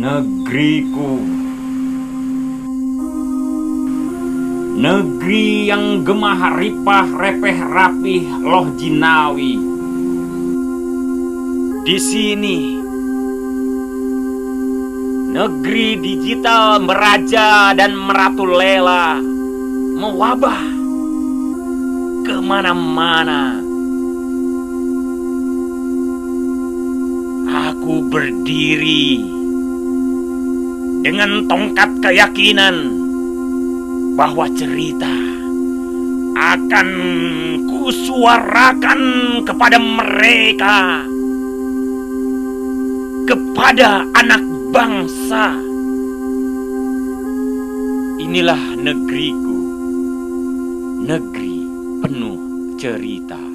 Negeriku, negeri yang gemah ripah repeh rapih loh jinawi. Di sini, negeri digital meraja dan meratulela, mewabah kemana-mana. Aku berdiri dengan tongkat keyakinan bahwa cerita akan kusuarakan kepada mereka, kepada anak bangsa. Inilah negeriku, negeri penuh cerita.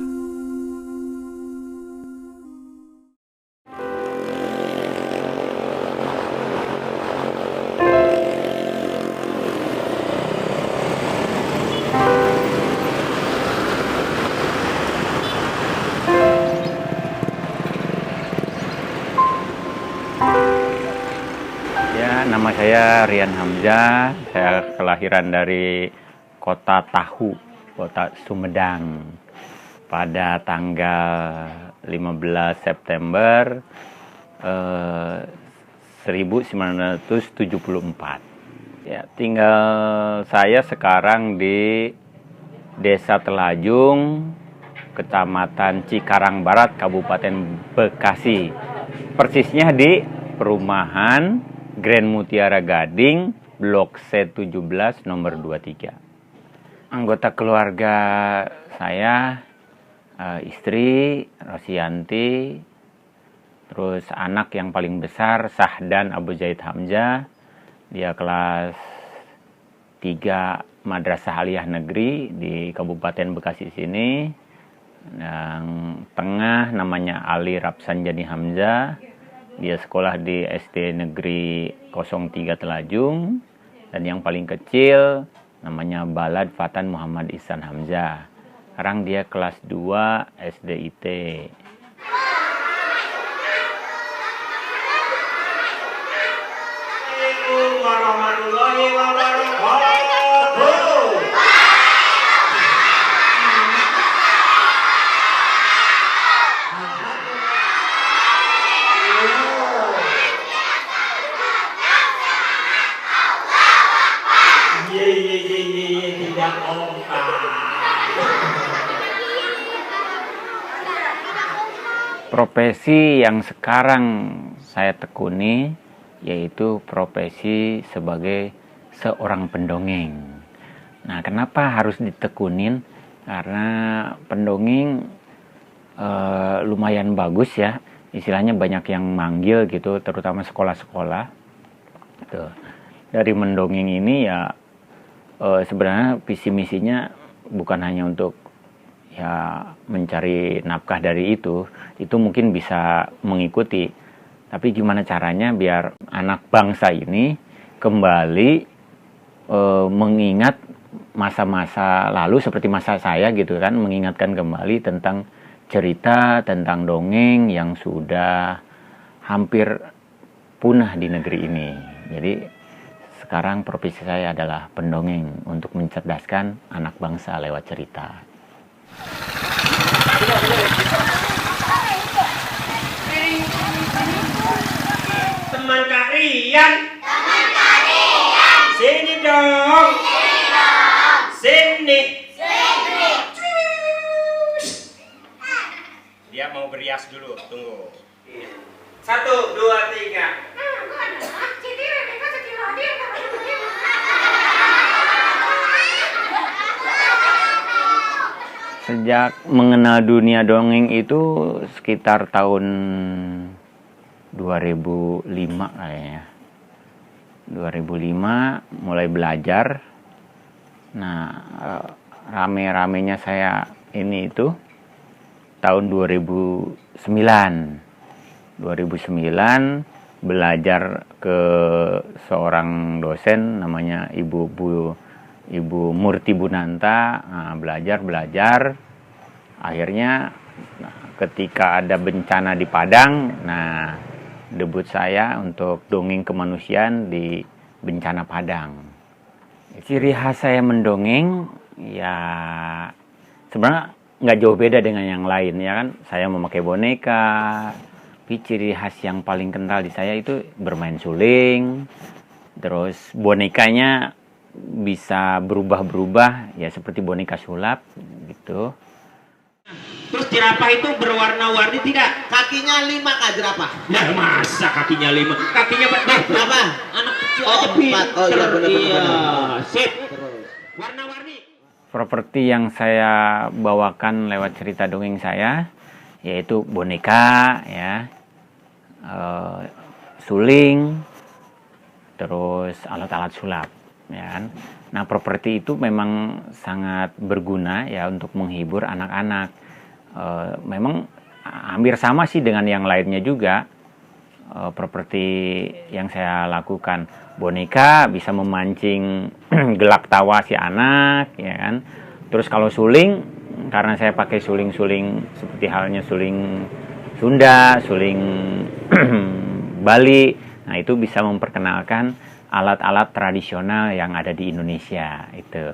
Nama saya Rian Hamzah, saya kelahiran dari kota Tahu, kota Sumedang, pada tanggal 15 September 1974. Ya, tinggal saya sekarang di Desa Telajung, Kecamatan Cikarang Barat, Kabupaten Bekasi. Persisnya di perumahan Grand Mutiara Gading, Blok C17, nomor 23. Anggota keluarga saya, istri Rosianti, terus anak yang paling besar Sahdan Abu Zaid Hamzah, dia kelas 3 Madrasah Aliyah Negeri di Kabupaten Bekasi sini. Yang tengah namanya Ali Rapsanjani Hamzah, dia sekolah di SD Negeri 03 Telajung. Dan yang paling kecil namanya Balad Fatan Muhammad Ihsan Hamzah. Sekarang dia kelas 2 SDIT. Assalamualaikum warahmatullahi wabarakatuh. Profesi yang sekarang saya tekuni yaitu profesi sebagai seorang pendongeng. Nah, kenapa harus ditekunin? Karena pendongeng lumayan bagus ya. Istilahnya banyak yang manggil gitu, terutama sekolah-sekolah. Tuh. Dari mendongeng ini ya sebenarnya visi misinya bukan hanya untuk ya mencari nafkah dari itu mungkin bisa mengikuti, tapi gimana caranya biar anak bangsa ini kembali mengingat masa-masa lalu seperti masa saya gitu kan, mengingatkan kembali tentang cerita, tentang dongeng yang sudah hampir punah di negeri ini. Jadi sekarang profesi saya adalah pendongeng untuk mencerdaskan anak bangsa lewat cerita. Teman Kak Rian. Sini dong. Sini. Dia mau berias dulu, tunggu. 1, 2, 3. Sejak mengenal dunia dongeng itu sekitar tahun 2005 kayaknya. 2005 mulai belajar. Nah, rame-ramenya saya ini itu tahun 2009. 2009 belajar ke seorang dosen namanya Ibu Murti Bunanta. Nah, belajar akhirnya ketika ada bencana di Padang, nah debut saya untuk dongeng kemanusiaan di bencana Padang. Ciri khas saya mendongeng ya sebenarnya nggak jauh beda dengan yang lain ya kan. Saya memakai boneka, tapi ciri khas yang paling kental di saya itu bermain suling. Terus bonekanya bisa berubah-berubah ya seperti boneka sulap gitu. Terus jerapah itu berwarna-warni tidak? Kakinya 5 kak jerapah. Nah, masa kakinya 5? Kakinya Berapa? anak kecil Oh, aja 4. Oh iya benar. Iya, sip. Terus. Warna-warni. Properti yang saya bawakan lewat cerita dongeng saya yaitu boneka ya, suling, terus alat-alat sulap ya kan. Nah, properti itu memang sangat berguna ya untuk menghibur anak-anak. Memang hampir sama sih dengan yang lainnya juga. Properti yang saya lakukan, boneka bisa memancing gelak tawa si anak ya kan. Terus kalau suling, karena saya pakai suling-suling seperti halnya suling Sunda, suling Bali, nah itu bisa memperkenalkan alat-alat tradisional yang ada di Indonesia itu.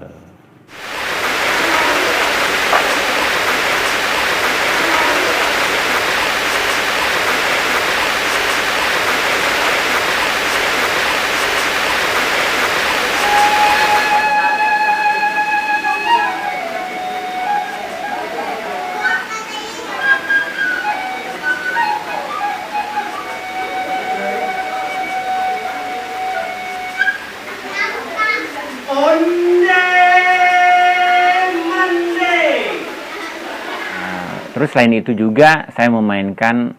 Terus selain itu juga saya memainkan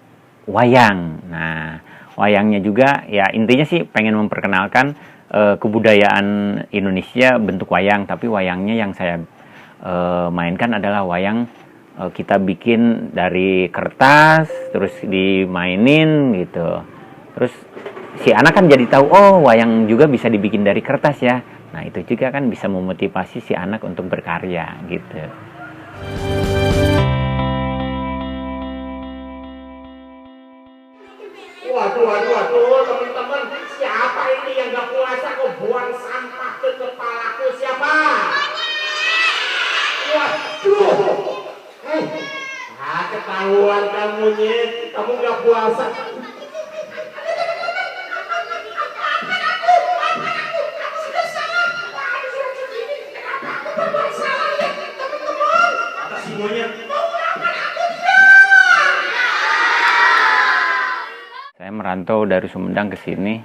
wayang. Nah, wayangnya juga ya intinya sih pengen memperkenalkan kebudayaan Indonesia bentuk wayang. Tapi wayangnya yang saya mainkan adalah wayang kita bikin dari kertas, terus dimainin gitu. Terus si anak kan jadi tahu, oh wayang juga bisa dibikin dari kertas ya. Nah itu juga kan bisa memotivasi si anak untuk berkarya gitu. Waduh, teman-teman, siapa ini yang gak puasa kok buang sampah ke kepalaku, siapa? Waduh, ketahuan kamu Nyet, kamu gak puasa. Saya merantau dari Sumedang ke sini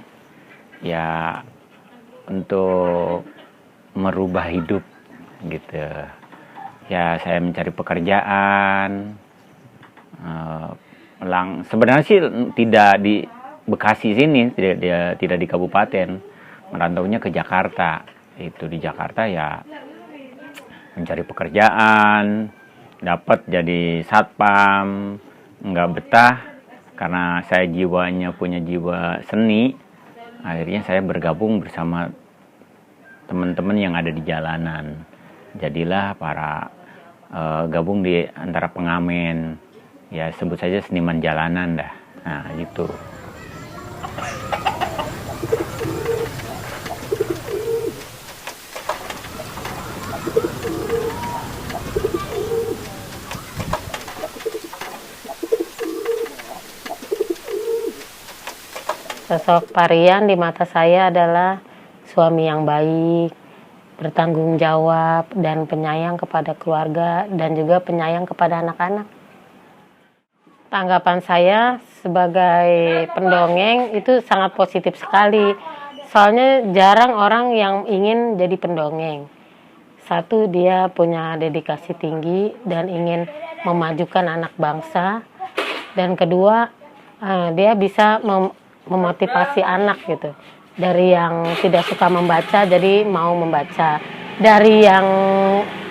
ya untuk merubah hidup gitu. Ya saya mencari pekerjaan. Sebenarnya sih tidak di Bekasi sini, tidak di kabupaten. Merantaunya ke Jakarta. Itu di Jakarta ya mencari pekerjaan, dapat jadi satpam, nggak betah. Karena saya punya jiwa seni, akhirnya saya bergabung bersama teman-teman yang ada di jalanan. Jadilah gabung di antara pengamen, ya sebut saja seniman jalanan dah. Nah gitu. Sosok Parian di mata saya adalah suami yang baik, bertanggung jawab, dan penyayang kepada keluarga, dan juga penyayang kepada anak-anak. Tanggapan saya sebagai pendongeng itu sangat positif sekali. Soalnya jarang orang yang ingin jadi pendongeng. Satu, dia punya dedikasi tinggi dan ingin memajukan anak bangsa. Dan kedua, dia bisa memotivasi anak gitu, dari yang tidak suka membaca jadi mau membaca, dari yang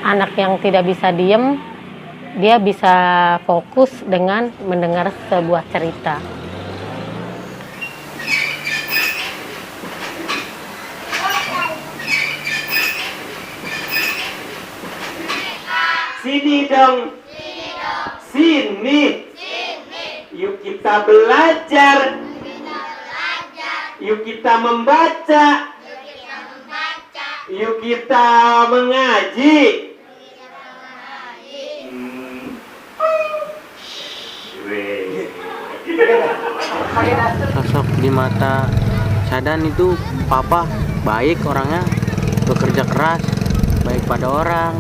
anak yang tidak bisa diem dia bisa fokus dengan mendengar sebuah cerita. Sini dong. Sini. Yuk kita belajar. Yuk kita membaca. Yuk kita mengaji. Sosok di mata Sadan itu papa baik orangnya, bekerja keras, baik pada orang.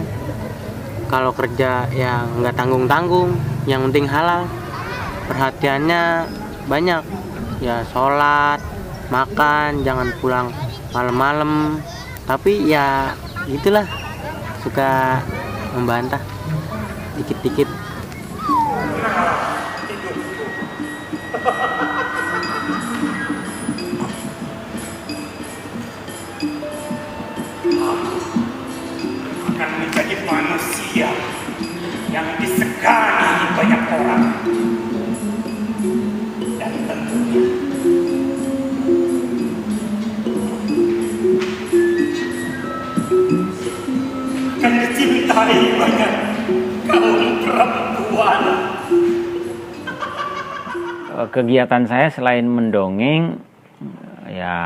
Kalau kerja ya nggak tanggung-tanggung, yang penting halal. Perhatiannya banyak, ya sholat, makan, jangan pulang malam-malam. Tapi ya itulah, suka membantah dikit-dikit. Akan menjadi manusia yang disegani banyak orang, dan tentunya akan dicintai banyak kaum perempuan. Kegiatan saya selain mendongeng, ya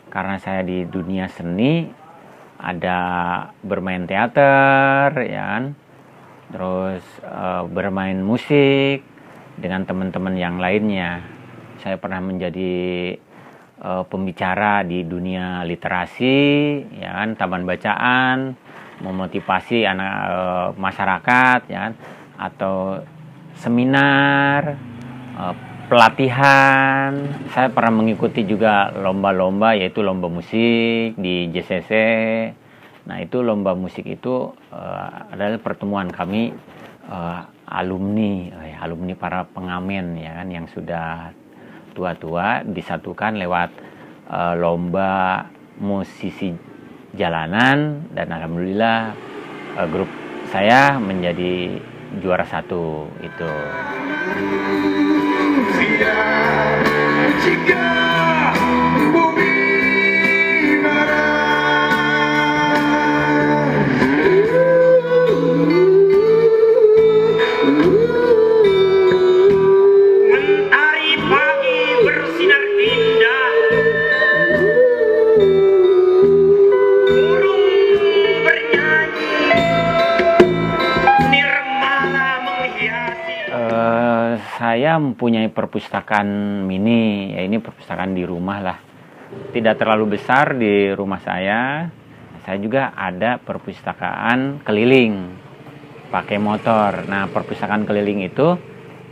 karena saya di dunia seni, ada bermain teater, ya kan? Terus bermain musik dengan teman-teman yang lainnya. Saya pernah menjadi pembicara di dunia literasi, ya kan? Taman bacaan, memotivasi anak masyarakat, ya kan? Atau seminar, pelatihan. Saya pernah mengikuti juga lomba-lomba, yaitu lomba musik di JCC. Nah, itu lomba musik itu adalah pertemuan kami alumni para pengamen, ya kan, yang sudah tua-tua, disatukan lewat lomba musisi jalanan, dan alhamdulillah grup saya menjadi juara 1 itu. Jika bumi mentari pagi bersinar indah, burung bernyanyi, nirmala menghiasi. Saya mempunyai perpustakaan mini, ya ini perpustakaan di rumah lah. Tidak terlalu besar di rumah saya. Saya juga ada perpustakaan keliling pakai motor. Nah, perpustakaan keliling itu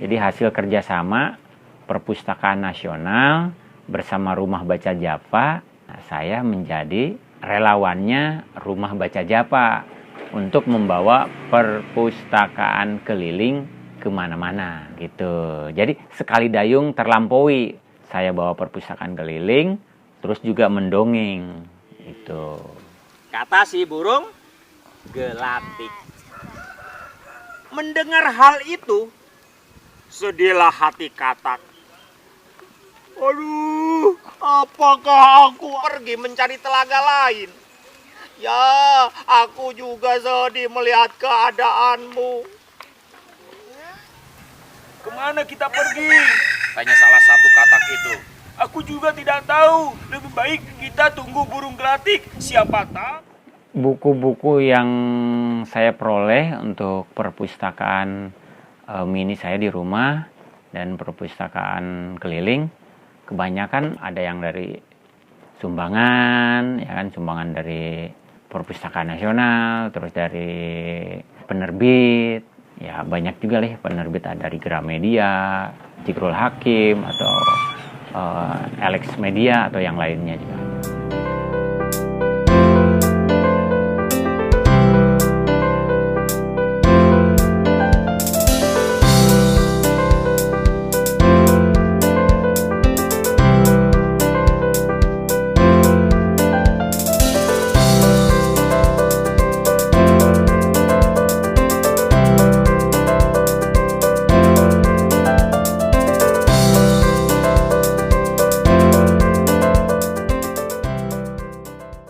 jadi hasil kerjasama Perpustakaan Nasional bersama Rumah Baca Japa. Nah, saya menjadi relawannya Rumah Baca Japa untuk membawa perpustakaan keliling kemana-mana gitu. Jadi sekali dayung terlampaui. Saya bawa perpustakaan keliling, terus juga mendongeng gitu. Kata si burung gelatik. Mendengar hal itu, sedihlah hati Katak. Aduh, apakah aku pergi mencari telaga lain? Ya, aku juga sedih melihat keadaanmu. Kemana kita pergi? Tanya salah satu Katak itu. Aku juga tidak tahu. Lebih baik kita tunggu burung gelatik. Siapa tahu. Buku-buku yang saya peroleh untuk perpustakaan mini saya di rumah dan perpustakaan keliling, kebanyakan ada yang dari sumbangan, ya kan, sumbangan dari Perpustakaan Nasional, terus dari penerbit, ya banyak juga lah penerbit, dari Gramedia, Zikrul Hakim, atau Alex Media, atau yang lainnya juga.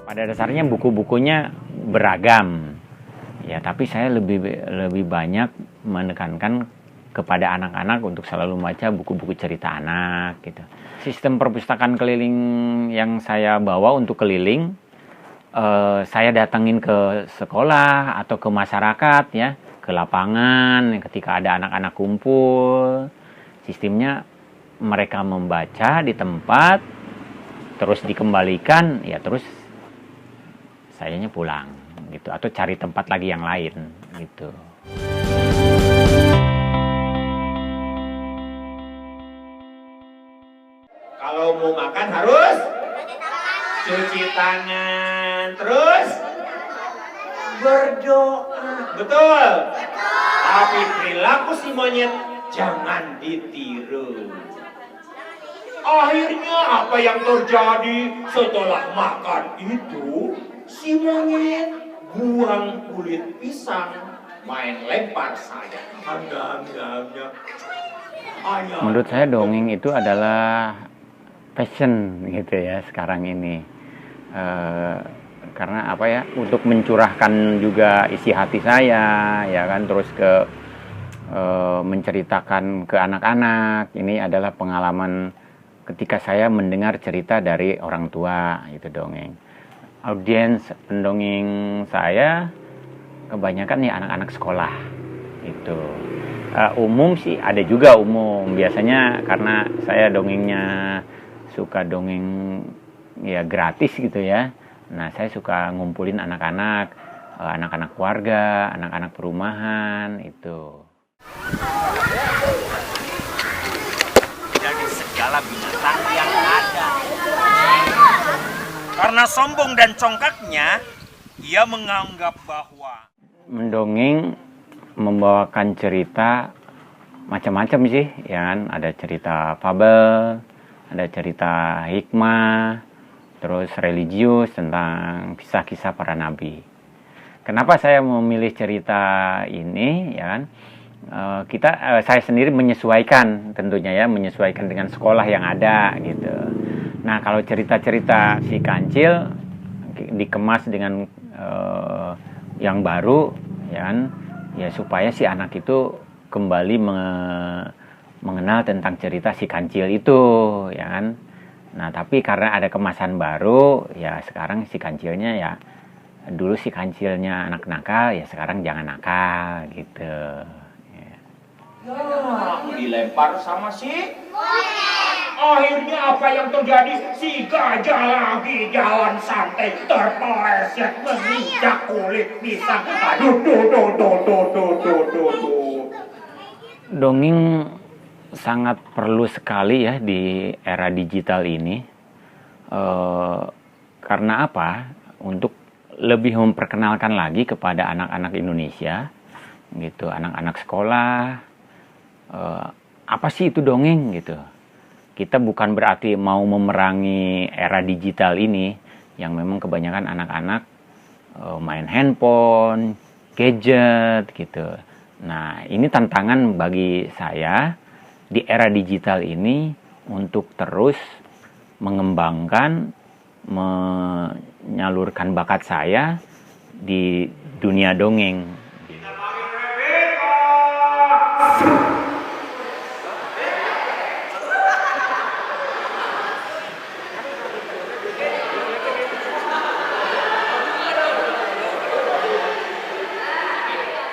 Pada dasarnya buku-bukunya beragam, ya, tapi saya lebih banyak menekankan kepada anak-anak untuk selalu membaca buku-buku cerita anak gitu. Sistem perpustakaan keliling yang saya bawa untuk keliling, saya datangin ke sekolah atau ke masyarakat ya, ke lapangan ketika ada anak-anak kumpul. Sistemnya mereka membaca di tempat, terus dikembalikan, ya terus sayanya pulang gitu, atau cari tempat lagi yang lain gitu. Kalau mau makan harus cuci tangan, terus berdoa. Betul. Tapi perilaku si monyet jangan ditiru. Akhirnya apa yang terjadi setelah makan itu? Si monyet buang kulit pisang, main lempar saja. Menurut saya dongeng itu adalah passion gitu ya sekarang ini. Karena apa ya, untuk mencurahkan juga isi hati saya ya kan, terus menceritakan ke anak-anak. Ini adalah pengalaman ketika saya mendengar cerita dari orang tua, itu dongeng. Audiens pendongeng saya kebanyakan ya anak-anak sekolah gitu. Umum sih ada juga umum, biasanya karena saya dongengnya suka dongeng ya gratis gitu ya. Nah, saya suka ngumpulin anak-anak, anak-anak keluarga, anak-anak perumahan itu. Dari segala binatang yang ada. Karena sombong dan congkaknya, ia menganggap bahwa Mendongeng membawakan cerita macam-macam sih, ya kan? Ada cerita fabel, ada cerita hikmah, terus religius tentang kisah-kisah para nabi. Kenapa saya memilih cerita ini, ya kan? Saya sendiri menyesuaikan tentunya ya, menyesuaikan dengan sekolah yang ada gitu. Nah, kalau cerita-cerita si kancil dikemas dengan yang baru, ya kan? Ya supaya si anak itu kembali mengenal tentang cerita si kancil itu, ya kan? Nah, tapi karena ada kemasan baru, ya sekarang si kancilnya ya, dulu si kancilnya anak nakal, ya sekarang jangan nakal gitu. Ya, dilempar sama si akhirnya apa yang terjadi? Si gajah lagi jalan santai terpeleset menginjak kulit pisang. Aduh, Dongeng sangat perlu sekali ya di era digital ini. Karena apa? Untuk lebih memperkenalkan lagi kepada anak-anak Indonesia, gitu, anak-anak sekolah. Apa sih itu dongeng gitu? Kita bukan berarti mau memerangi era digital ini, yang memang kebanyakan anak-anak main handphone, gadget gitu. Nah, ini tantangan bagi saya di era digital ini untuk terus mengembangkan, menyalurkan bakat saya di dunia dongeng.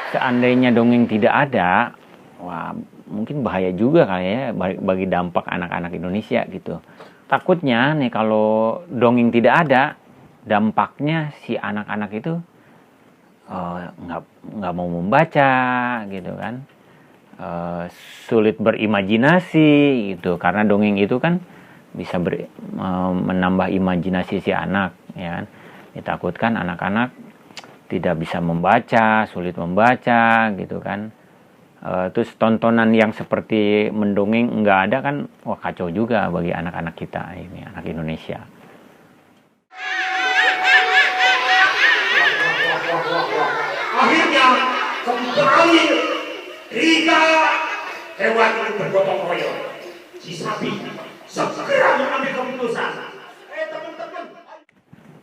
Seandainya dongeng tidak ada, wah mungkin bahaya juga kali ya bagi dampak anak-anak Indonesia gitu. Takutnya nih kalau dongeng tidak ada, dampaknya si anak-anak itu nggak mau membaca gitu kan, sulit berimajinasi gitu, karena dongeng itu kan bisa menambah imajinasi si anak, ya kan. Ditakutkan anak-anak tidak bisa membaca, sulit membaca gitu kan. Terus tontonan yang seperti mendongeng nggak ada kan, wah kacau juga bagi anak-anak kita ini, anak Indonesia. Akhirnya kembali 3 hewan ini bergotong royong. Si sapi segera mengambil keputusan. Teman-teman.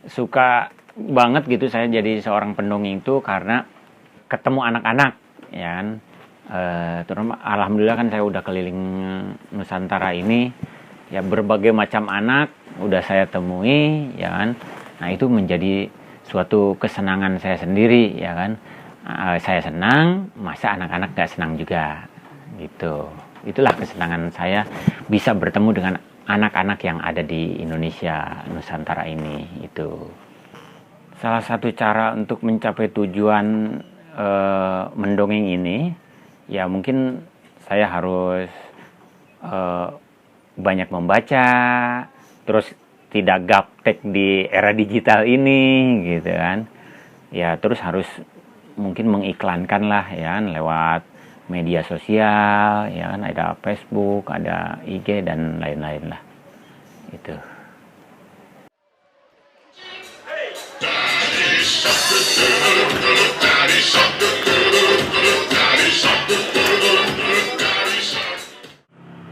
Suka banget gitu saya jadi seorang pendongeng itu karena ketemu anak-anak, ya kan. Terutama alhamdulillah kan saya udah keliling Nusantara ini, ya berbagai macam anak udah saya temui, ya kan. Nah itu menjadi suatu kesenangan saya sendiri, ya kan. Saya senang, masa anak-anak gak senang juga, gitu. Itulah kesenangan saya bisa bertemu dengan anak-anak yang ada di Indonesia Nusantara ini. Itu salah satu cara untuk mencapai tujuan mendongeng ini, ya mungkin saya harus banyak membaca, terus tidak gaptek di era digital ini, gitu kan. Ya terus harus mungkin mengiklankan lah, ya kan, lewat media sosial, ya kan, ada Facebook, ada IG dan lain-lain lah. Itu.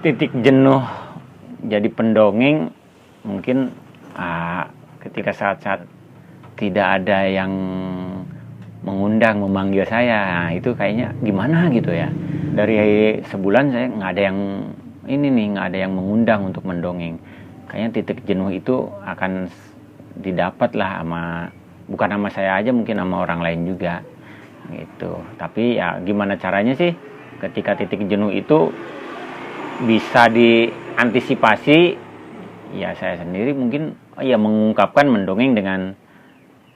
Titik jenuh jadi pendongeng mungkin ketika saat-saat tidak ada yang mengundang, memanggil saya. Nah, itu kayaknya gimana gitu ya. Dari sebulan saya nggak ada yang mengundang untuk mendongeng. Kayaknya titik jenuh itu akan didapat lah bukan sama saya aja, mungkin sama orang lain juga gitu. Tapi ya gimana caranya sih ketika titik jenuh itu bisa diantisipasi? Ya saya sendiri mungkin ya mengungkapkan mendongeng dengan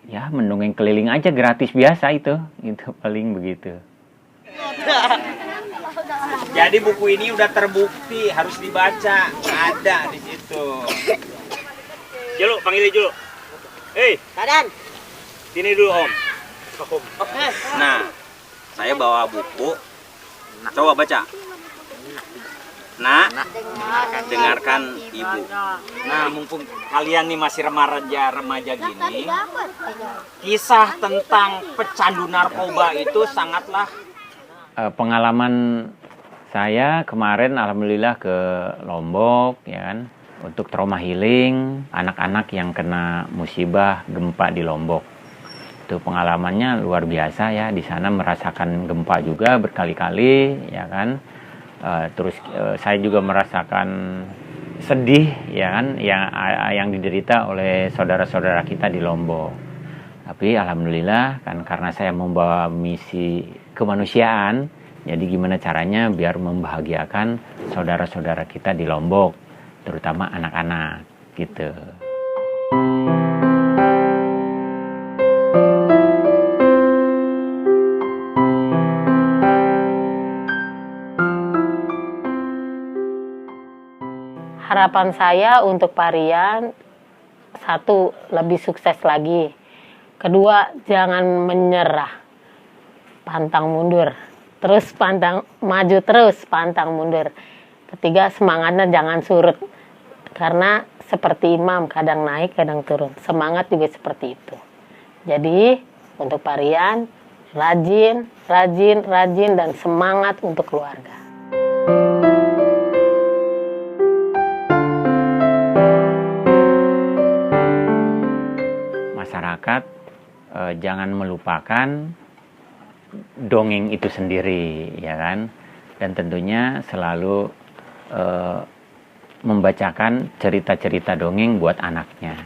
ya mendongeng keliling aja gratis biasa itu paling begitu. Jadi buku ini udah terbukti harus dibaca, ada di situ. Julu, panggilin Julu. Hei, Sadan. sini dulu Om. Nah, saya bawa buku. Coba baca. Nah, dengarkan Ibu. Nah, mumpung kalian nih masih remaja gini, kisah tentang pecandu narkoba itu sangatlah pengalaman saya kemarin alhamdulillah ke Lombok, ya kan, untuk trauma healing anak-anak yang kena musibah gempa di Lombok. Itu pengalamannya luar biasa ya, di sana merasakan gempa juga berkali-kali, ya kan. Terus saya juga merasakan sedih, ya kan, yang diderita oleh saudara-saudara kita di Lombok. Tapi alhamdulillah kan karena saya membawa misi kemanusiaan, jadi gimana caranya biar membahagiakan saudara-saudara kita di Lombok, terutama anak-anak gitu. Harapan saya untuk Parian, satu, lebih sukses lagi. Kedua, jangan menyerah, pantang mundur. Terus maju terus, pantang mundur. Ketiga, semangatnya jangan surut. Karena seperti imam, kadang naik, kadang turun. Semangat juga seperti itu. Jadi, untuk Parian, rajin, dan semangat untuk keluarga. Masyarakat jangan melupakan dongeng itu sendiri, ya kan, dan tentunya selalu membacakan cerita-cerita dongeng buat anaknya.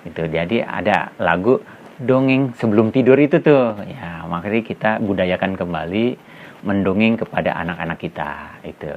Itu jadi ada lagu dongeng sebelum tidur itu tuh, ya makanya kita budayakan kembali mendongeng kepada anak-anak kita itu.